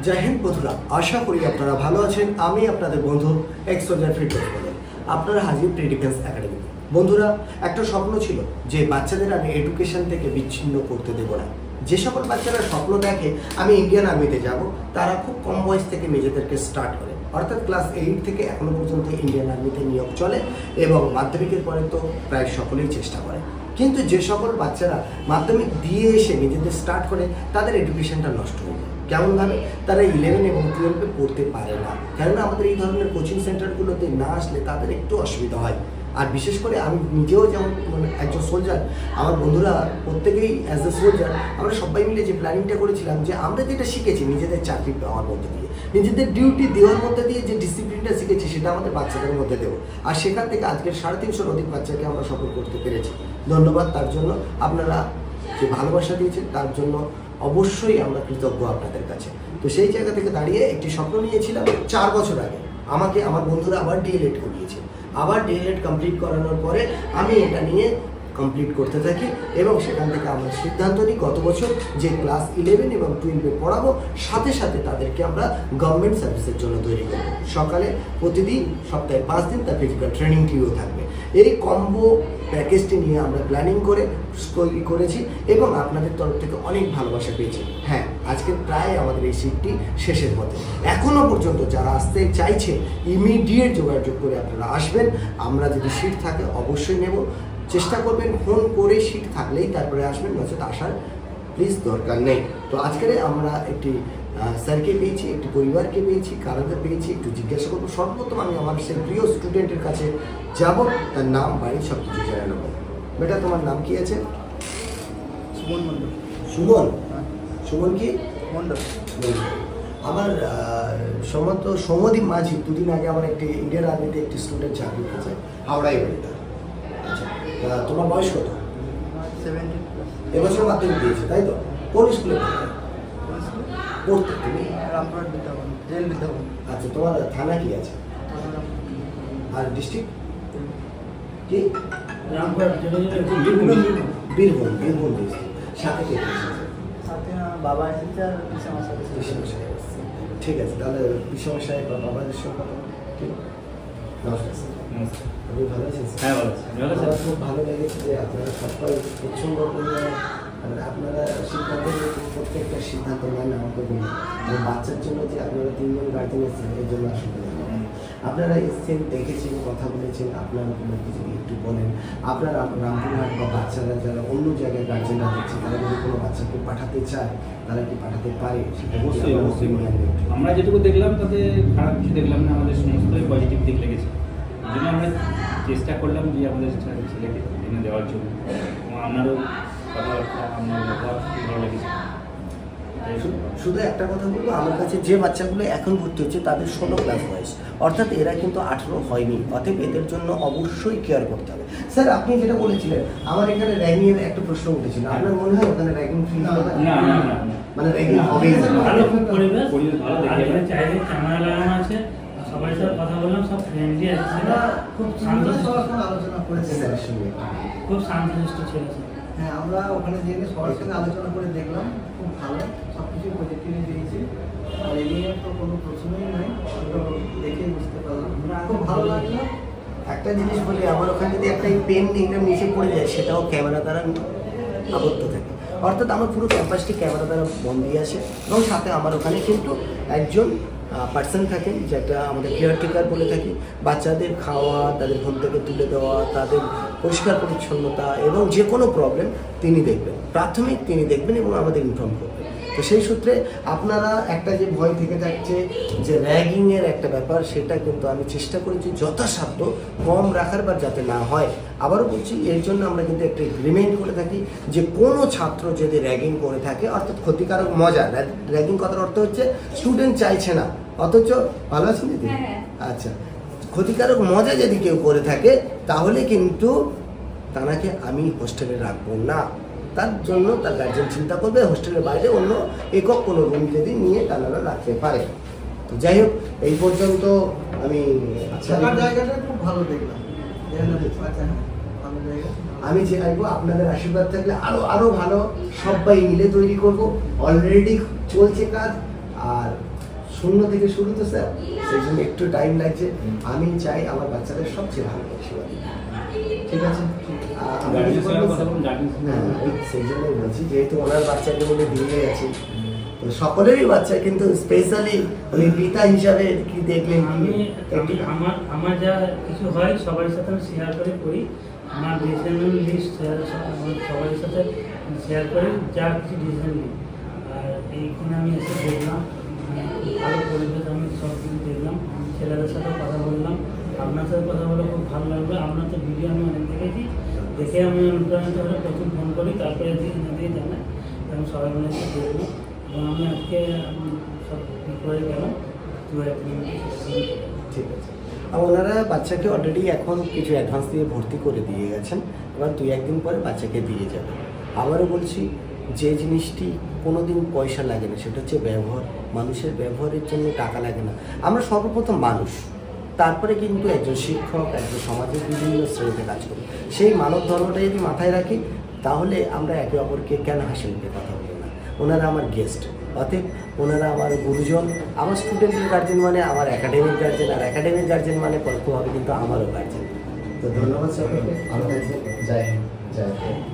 জয় হিন্দ বন্ধুরা, আশা করি আপনারা ভালো আছেন। আমি আপনাদের বন্ধু এক্সোজার ফিটনেস বলে আপনারা হাজির প্রি ডিফেন্স একাডেমি। বন্ধুরা, একটা স্বপ্ন ছিল যে বাচ্চাদের আমি এডুকেশন থেকে বিচ্ছিন্ন করতে দেব না। যে সকল বাচ্চারা স্বপ্ন দেখে আমি ইন্ডিয়ান আর্মিতে যাব, তারা খুব কম বয়স থেকে নিজেদেরকে স্টার্ট করে, অর্থাৎ ক্লাস 8 থেকে এখনো পর্যন্ত ইন্ডিয়ান আর্মিতে নিয়োগ চলে এবং মাধ্যমিকের পরে তো প্রায় সকলেই চেষ্টা করে। কিন্তু যে সকল বাচ্চারা মাধ্যমিক দিয়ে এসে নিজেদের স্টার্ট করে, তাদের এডুকেশনটা নষ্ট হয়ে যায়। কেমনভাবে? তারা 11 এবং 12 পড়তে পারে না, কেননা আমাদের এই ধরনের কোচিং সেন্টারগুলোতে না আসলে তাদের একটু অসুবিধা হয়। আর বিশেষ করে আমি নিজেও যেমন একজন সোলজার, আমার বন্ধুরা প্রত্যেকেই অ্যাজ এ সোলজার, আমরা সবাই মিলে যে প্ল্যানিংটা করেছিলাম যে আমরা যেটা শিখেছি নিজেদের চাকরি পাওয়ার মধ্যে দিয়ে, নিজেদের ডিউটি দেওয়ার মধ্যে দিয়ে যে ডিসিপ্লিনটা শিখেছি সেটা আমাদের বাচ্চাদের মধ্যে দেবো। আর সেখান থেকে আজকের 350-এর অধিক বাচ্চাকে আমরা সফল করতে পেরেছি। ধন্যবাদ তার জন্য। আপনারা যে ভালোবাসা দিয়েছেন তার জন্য অবশ্যই আমরা কৃতজ্ঞ আপনাদের কাছে। তো সেই জায়গা থেকে দাঁড়িয়ে একটি স্বপ্ন নিয়েছিলাম 4 বছর আগে। আমাকে আমার বন্ধুরা আবার ডিএলএড করিয়েছে। আবার ডিএলএড কমপ্লিট করানোর পরে আমি এটা নিয়ে কমপ্লিট করতে থাকি এবং সেখান থেকে আমরা সিদ্ধান্ত নিই গত বছর যে ক্লাস 11 এবং 12 পড়াবো, সাথে সাথে তাদেরকে আমরা গভর্নমেন্ট সার্ভিসের জন্য তৈরি করবো। সকালে প্রতিদিন, সপ্তাহে 5 দিন তার ফিজিক্যাল ট্রেনিংটিও থাকবে। এই কম্বো প্যাকেজটি নিয়ে আমরা প্ল্যানিং করে তৈরি করেছি এবং আপনাদের তরফ থেকে অনেক ভালোবাসা পেয়েছি। হ্যাঁ, আজকে প্রায় আমাদের এই সিটটি শেষের পথে। এখনও পর্যন্ত যারা আসতে চাইছে ইমিডিয়েট যোগাযোগ করে আপনারা আসবেন। আমরা যদি সিট থাকে অবশ্যই নেব। চেষ্টা করবেন ফোন করে সিট থাকলেই তারপরে আসবেন, নচেত আসার প্লিজ দরকার নেই। তো আজকে আমরা একটি স্যারকে পেয়েছি, একটি পরিবারকে পেয়েছি, কারাকে পেয়েছি। একটু জিজ্ঞাসা করবো। সর্বপ্রথম আমি আমার সেই প্রিয় স্টুডেন্টের কাছে যাব, তার নাম, বাড়ি সব কিছু জেনে নেব। বেটা, তোমার নাম কি আছে? সুমন মন্ডল। সুমন? সুমন কি মন্ডল? আমার সৌমদীপ মাঝি দুদিন আগে আমার একটি ইন্ডিয়ান আর্মিতে একটি স্টুডেন্ট চাকরি পেয়েছে, হাওড়ায় বাড়িটা। আচ্ছা, তোমার বয়স কত? 70+। এবছর মাধ্যমিক দিয়েছে, তাই তো? কোন স্কুলে পড়তে তুমি? রামপুরহাট বিদ্যাভবন, জেল বিদ্যাভবন। আচ্ছা, তোমার থানা কি আছে? আর ডিস্ট্রিক্ট কি? রামপুরহাট। বীরভূম। বীরভূম ডিস্ট্রিক্ট। সাথে কে এসেছে? সাথে বাবা এসেছে আর পিসেমশাই এসেছে। পিসেমশাই এসেছে। ঠিক আছে, তাহলে পিসেমশাই বা বাবাদের সঙ্গে কথা বলো। ঠিক, নমস্কার স্যার। আপনি ভালো আছেন? হ্যাঁ, ভালো আছি। আমার খুব ভালো লেগেছে যে আপনারা সবাই প্রচণ্ড পরিমাণে আপনারা সিদ্ধান্ত নিয়েছেন, প্রত্যেকটা সিদ্ধান্ত নেন আমাকে বলুন। আর বাচ্চার জন্য যে আপনারা 3 জন গার্জেন এসেছেন, এর জন্য আসলে আপনারা এসেছেন, দেখেছেন, কথা বলেছেন। আপনারা যদি একটু বলেন, আপনারা রামপুরহাট বা বাচ্চারা যারা অন্য জায়গায় গার্জেনরা দিচ্ছে, তারা যদি কোনো বাচ্চাকে পাঠাতে চায়, তারা কি পাঠাতে পারে? সেটা অবশ্যই অবশ্যই। আমরা যেটুকু দেখলাম তাতে খারাপ কিছু দেখলাম না, আমাদের সমস্তই পজিটিভ দিক লেগেছে। ওই জন্য আমরা চেষ্টা করলাম যে আমাদের ছেলেকে এনে দেওয়ার জন্য। এবং আপনারও কথাবার্তা, আপনার ব্যবহার ভালো লেগেছে। শুধু একটা কথা বলবো, আমার কাছে যে বাচ্চাগুলো এখন ভর্তি হচ্ছে তাদের 16 ক্লাস বয়স, অর্থাৎ এরা কিন্তু 18 হয়নি। অতএব এদের জন্য অবশ্যই কেয়ার করতে হবে। স্যার, আপনি যেটা বলেছিলেন, আমার এখানে র্যাগিং এর একটা প্রশ্ন উঠেছিল। আপনার মনে হয় ওখানে র্যাগিং ফিল হবে? না না না, মানে র্যাগিং হবেই না? ভালো পরিবেশ, পরিবেশ ভালো দেখে আর চাইলে ক্যামেরা লাগানো আছে, সবাই সাথে কথা বললাম, সব ফ্রেন্ডলি আছে, খুব শান্ত আলোচনা করেছি স্যারের সঙ্গে খুব শান্তশিষ্ট ছিল স্যার। হ্যাঁ, আমরা ওখানে গিয়ে সবার সঙ্গে আলোচনা করে দেখলাম, খুব ভালো, সব কিছু পজিটিভই দিয়েছি। আর এই নিয়ে তো কোনো প্রশ্নই নেই, তো দেখে বুঝতে পারলাম, খুব ভালো লাগলো। একটা জিনিস বলি, আমার ওখানে যদি একটা পেন এটা নিচে পড়ে যায়, সেটাও ক্যামেরা দ্বারা আবদ্ধ থাকে। অর্থাৎ আমার পুরো ক্যাম্পাসটি ক্যামেরা দ্বারা বন্দি আছে এবং সাথে আমার ওখানে কিন্তু একজন পার্সন থাকেন, যেটা আমাদের কেয়ারটেকার বলে থাকি। বাচ্চাদের খাওয়া, তাদের ঘুম থেকে তুলে দেওয়া, তাদের পরিষ্কার পরিচ্ছন্নতা এবং যে কোনো প্রবলেম তিনি দেখবেন, প্রাথমিক তিনি দেখবেন এবং আমাদের ইনফর্ম করবেন। তো সেই সূত্রে আপনারা একটা যে ভয় থেকে থাকছে যে র্যাগিংয়ের একটা ব্যাপার, সেটা কিন্তু আমি চেষ্টা করেছি যথাসাধ্য কম রাখার বা যাতে না হয়। আবারও বলছি, এর জন্য আমরা কিন্তু একটা এগ্রিমেন্ট করে থাকি যে কোনো ছাত্র যদি র্যাগিং করে থাকে, অর্থাৎ ক্ষতিকারক মজা, র্যাগিং কথার অর্থ হচ্ছে স্টুডেন্ট চাইছে না অথচ ভালো আছেন দিদি? আচ্ছা, ক্ষতিকারক মজা যদি কেউ করে থাকে তাহলে কিন্তু তাকে আমি হোস্টেলে রাখবো না। তার জন্য তার গার্জেন চিন্তা করবে, হোস্টেলের বাইরে অন্য একক কোনো রুম যদি নিয়ে তারা রাখতে পারে। তো যাই হোক, এই পর্যন্ত আমি জায়গাটা খুব ভালো দেখলাম। আমি চাইবো আপনাদের আশীর্বাদ থাকলে আরো আরো ভালো সবাই মিলে তৈরি করব। অলরেডি চলছে কাজ, আর শূন্য থেকে শুরু তো স্যার, সেই জন্য একটু টাইম লাগছে। আমি চাই আমার বাচ্চাদের সবচেয়ে ভালো পরিষেবা দিতে। ঠিক আছে, আমি কিছু বলবো স্যার? হ্যাঁ, সেই জন্যই বলছি, যেহেতু ওনার বাচ্চাকে বলে দিয়ে গেছি, তো সকলেরই বাচ্চা, কিন্তু স্পেশালি উনি পিতা হিসাবে কি দেখলেন? আমার যা কিছু হয় সবার সাথে আমি শেয়ার করি। আমার ডিসিশন লিস্ট সবার সাথে শেয়ার করে যা কিছু ডিসিশন নিই। আর এইখানে আমি এসে দেখলাম ভালো পরিবেশ, আমি সব কিছু দেখলাম, ছেলেদের সাথে কথা বললাম, আপনার সাথে কথা বলে খুব ভালো লাগলো। আপনার তো ভিডিও আমি অনেক দেখেছি, দেখে আমি অনুপ্রাণিত হলে প্রথম ফোন করি, তারপরে দিয়ে জানাই এবং সবাই মিলে এসে দেখবো। এবং আমি আজকে সব করে গেলাম 2-1 মিনিট। ঠিক আছে, আর ওনারা বাচ্চাকে অলরেডি এখন কিছু অ্যাডভান্স দিয়ে ভর্তি করে দিয়ে গেছেন, এবার 2-1 দিন পরে বাচ্চাকে দিয়ে যাবে। আবারও বলছি, যে জিনিসটি কোনো দিন পয়সা লাগে না সেটা হচ্ছে ব্যবহার। মানুষের ব্যবহারের জন্য টাকা লাগে না। আমরা সর্বপ্রথম মানুষ, তারপরে কিন্তু একজন শিক্ষক, একজন সমাজের বিভিন্ন শ্রেণীতে কাজ করি। সেই মানব ধর্মটা যদি মাথায় রাখি, তাহলে আমরা একে অপরকে কেন হাসি মুখে কথা বলি না? ওনারা আমার গেস্ট, অতএব ওনারা আমার গুরুজন। আমার স্টুডেন্টের গার্জেন মানে আমার একাডেমিক গার্জেন, আর একাডেমিক গার্জেন মানে পরোক্ষভাবে কিন্তু আমারও গার্জেন। তো ধন্যবাদ সকলকে, ভালো থাকবেন। জয় হিন্দ, জয় হিন্দ।